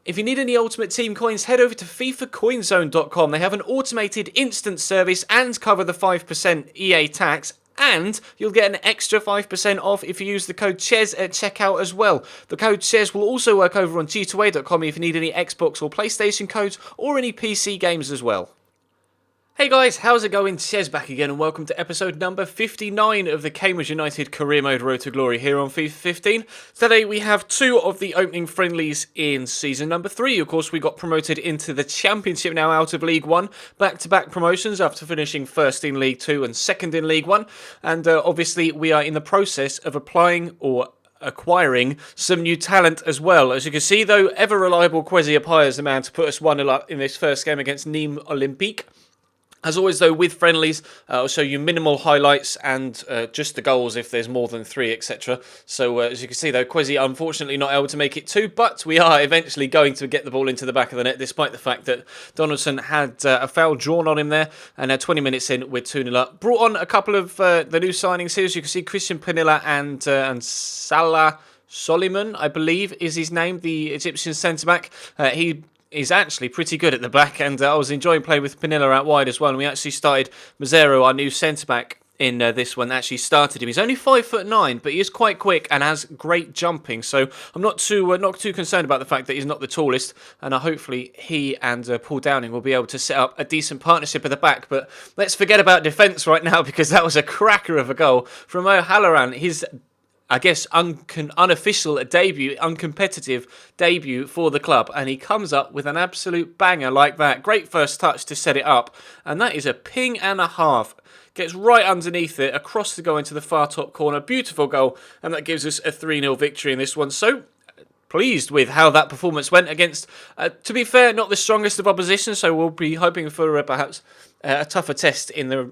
If you need any Ultimate Team coins, head over to FIFACoinZone.com. They have an automated instant service and cover the 5% EA tax. And you'll get an extra 5% off if you use the code CHES at checkout as well. The code CHES will also work over on G2A.com if you need any Xbox or PlayStation codes or any PC games as well. Hey guys, how's it going? Chez back again and welcome to episode number 59 of the Cambridge United Career Mode Road to Glory here on FIFA 15. Today we have two of the opening friendlies in season number 3. Of course, we got promoted into the Championship now out of League 1. Back-to-back promotions after finishing first in League 2 and second in League 1. And obviously we are in the process of applying or acquiring some new talent as well. As you can see though, ever-reliable Kwesi Appiah is the man to put us 1-0 up in this first game against Nîmes Olympique. As always though, with friendlies, I'll show you minimal highlights and just the goals if there's more than 3, etc. So as you can see though, Kwesi unfortunately not able to make it 2, but we are eventually going to get the ball into the back of the net, despite the fact that Donaldson had a foul drawn on him there, and 20 minutes in, we're 2-0 up. Brought on a couple of the new signings here, as you can see, Christian Pernilla and Salah Soliman, I believe is his name, the Egyptian centre-back. He's actually pretty good at the back, and I was enjoying playing with Pernilla out wide as well. And we actually started Mazzero, our new centre-back, in this one. Actually started him. He's only 5'9", but he is quite quick and has great jumping. So I'm not too concerned about the fact that he's not the tallest. And hopefully he and Paul Downing will be able to set up a decent partnership at the back. But let's forget about defence right now, because that was a cracker of a goal from O'Halloran. His, I guess, unofficial debut, uncompetitive debut for the club. And he comes up with an absolute banger like that. Great first touch to set it up. And that is a ping and a half. Gets right underneath it, across the goal into the far top corner. Beautiful goal. And that gives us a 3-0 victory in this one. So pleased with how that performance went against, to be fair, not the strongest of opposition. So we'll be hoping for perhaps a tougher test in the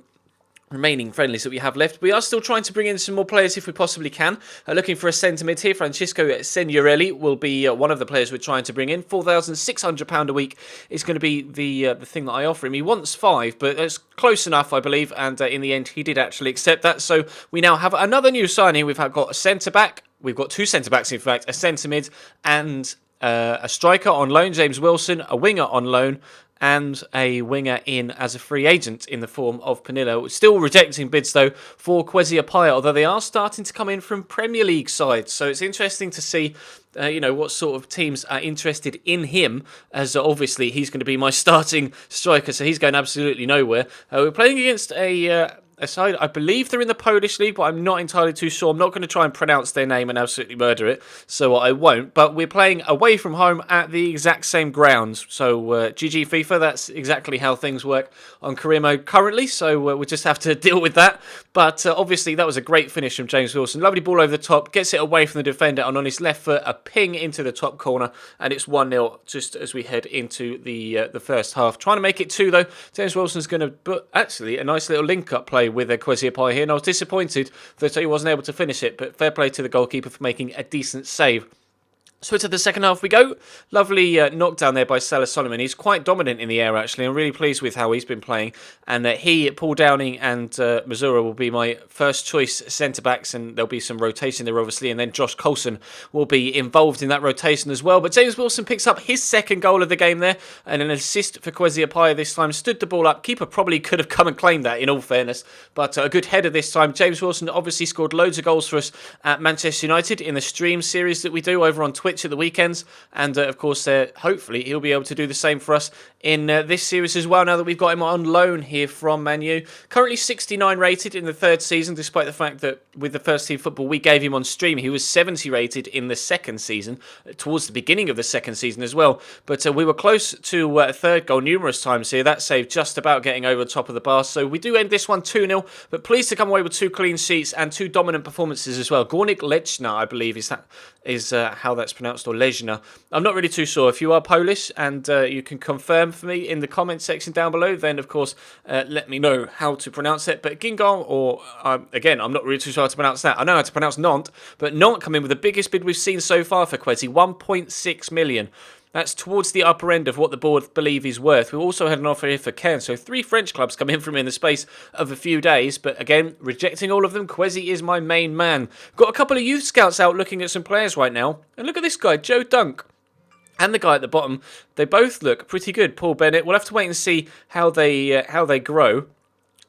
remaining friendlies that we have left. We are still trying to bring in some more players if we possibly can. Looking for a centre mid here. Francisco Signorelli will be one of the players we're trying to bring in. £4,600 a week is going to be the thing that I offer him. He wants 5, but that's close enough, I believe. And in the end, he did actually accept that. So we now have another new signing. We've got a centre back. We've got 2 centre backs, in fact, a centre mid and a striker on loan, James Wilson, a winger on loan, and a winger in as a free agent in the form of Pernilla. Still rejecting bids, though, for Kwesi Appiah, although they are starting to come in from Premier League sides. So it's interesting to see, what sort of teams are interested in him, as obviously he's going to be my starting striker, so he's going absolutely nowhere. We're playing against a side, I believe they're in the Polish league, but I'm not entirely too sure. I'm not going to try and pronounce their name and absolutely murder it, so I won't. But we're playing away from home at the exact same grounds. So GG FIFA, that's exactly how things work on career mode currently. So we'll just have to deal with that. But obviously that was a great finish from James Wilson. Lovely ball over the top, gets it away from the defender, and on his left foot, a ping into the top corner, and it's 1-0 just as we head into the first half. Trying to make it 2 though. James Wilson's going to put actually a nice little link-up play with Kwesi Appiah here, and I was disappointed that he wasn't able to finish it, but fair play to the goalkeeper for making a decent save. So into the second half we go. Lovely knockdown there by Salah Soliman. He's quite dominant in the air, actually. I'm really pleased with how he's been playing. And Paul Downing and Missouri will be my first choice centre-backs, and there'll be some rotation there, obviously. And then Josh Coulson will be involved in that rotation as well. But James Wilson picks up his second goal of the game there, and an assist for Kwesi Appiah this time. Stood the ball up. Keeper probably could have come and claimed that, in all fairness. But a good header this time. James Wilson obviously scored loads of goals for us at Manchester United in the stream series that we do over on Twitch at the weekends, and of course hopefully he'll be able to do the same for us in this series as well, now that we've got him on loan here from Man U. Currently 69 rated in the 3rd season, despite the fact that with the first team football we gave him on stream, he was 70 rated in the 2nd season, towards the beginning of the 2nd season as well. But we were close to a 3rd goal numerous times here. That save just about getting over the top of the bar. So we do end this one 2-0, but pleased to come away with 2 clean sheets and 2 dominant performances as well. Gornik Lechner, I believe is how that's pronounced, or Lejna. I'm not really too sure. If you are Polish and you can confirm for me in the comment section down below, then of course let me know how to pronounce it. But Gingon, or again, I'm not really too sure how to pronounce that. I know how to pronounce Nantes, but Nantes come in with the biggest bid we've seen so far for Kwesi, 1.6 million. That's towards the upper end of what the board believe he's worth. We also had an offer here for Caen, so 3 French clubs come in from in the space of a few days. But again, rejecting all of them, Kwesi is my main man. Got a couple of youth scouts out looking at some players right now. And look at this guy, Joe Dunk. and the guy at the bottom, they both look pretty good. Paul Bennett. We'll have to wait and see how they grow,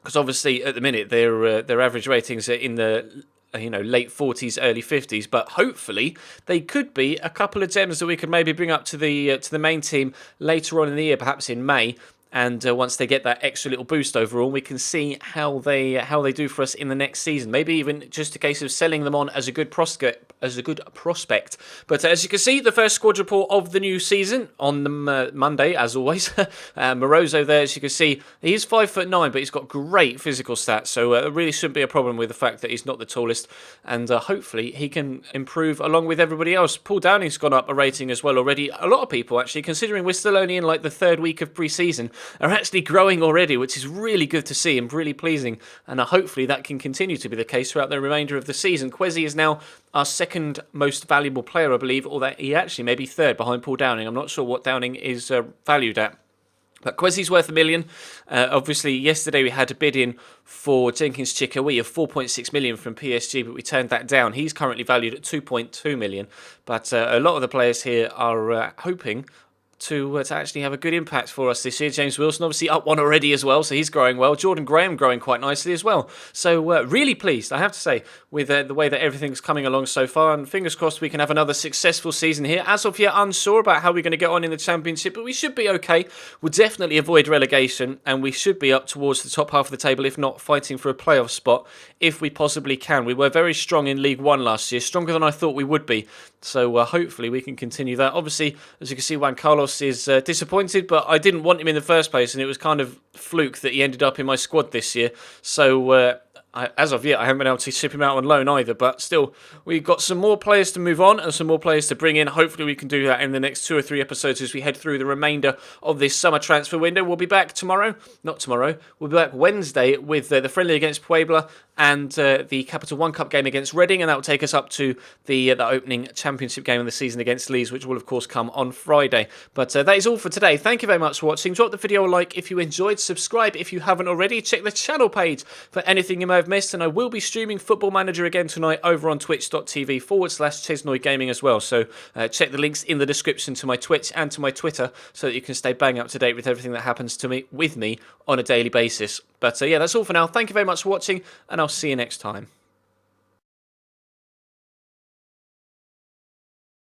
because obviously at the minute their average ratings are in the late 40s, early 50s. But hopefully they could be a couple of gems that we could maybe bring up to the main team later on in the year, perhaps in May. And once they get that extra little boost overall, we can see how they do for us in the next season. Maybe even just a case of selling them on as a good prospect. But as you can see, the first squad report of the new season on the Monday, as always. Morozo there, as you can see, he's 5'9", but he's got great physical stats, so it really shouldn't be a problem with the fact that he's not the tallest. And hopefully he can improve along with everybody else. Paul Downing's gone up a rating as well already. A lot of people, actually, considering we're still only in like the third week of pre-season, are actually growing already, which is really good to see and really pleasing. And hopefully that can continue to be the case throughout the remainder of the season. Quezzy is now our second most valuable player, I believe, or that he actually may be third behind Paul Downing. I'm not sure what Downing is valued at. But Quezzy's worth $1 million. Obviously, yesterday we had a bid in for Jenkins Chikawi of 4.6 million from PSG, but we turned that down. He's currently valued at 2.2 million. But a lot of the players here are hoping to actually have a good impact for us this year. James Wilson obviously up one already as well, so he's growing well. Jordan Graham growing quite nicely as well. So really pleased, I have to say, with the way that everything's coming along so far, and fingers crossed we can have another successful season here. As of yet, unsure about how we're going to get on in the Championship, but we should be okay. We'll definitely avoid relegation, and we should be up towards the top half of the table, if not fighting for a playoff spot, if we possibly can. We were very strong in League One last year, stronger than I thought we would be. So hopefully we can continue that. Obviously, as you can see, Juan Carlos is disappointed, but I didn't want him in the first place, and it was kind of fluke that he ended up in my squad this year. So as of yet, I haven't been able to ship him out on loan either, but still, we've got some more players to move on and some more players to bring in. Hopefully we can do that in the next 2 or 3 episodes as we head through the remainder of this summer transfer window. We'll be back we'll be back Wednesday with the friendly against Puebla and the Capital One Cup game against Reading, and that will take us up to the opening Championship game of the season against Leeds, which will of course come on Friday. But that is all for today. Thank you very much for watching. Drop the video a like if you enjoyed, subscribe if you haven't already, check the channel page for anything you may have missed, and I will be streaming Football Manager again tonight over on twitch.tv/Chesnoy Gaming as well, so check the links in the description to my Twitch and to my Twitter so that you can stay bang up to date with everything that happens to me with me on a daily basis. But yeah, that's all for now. Thank you very much for watching, and I'll see you next time.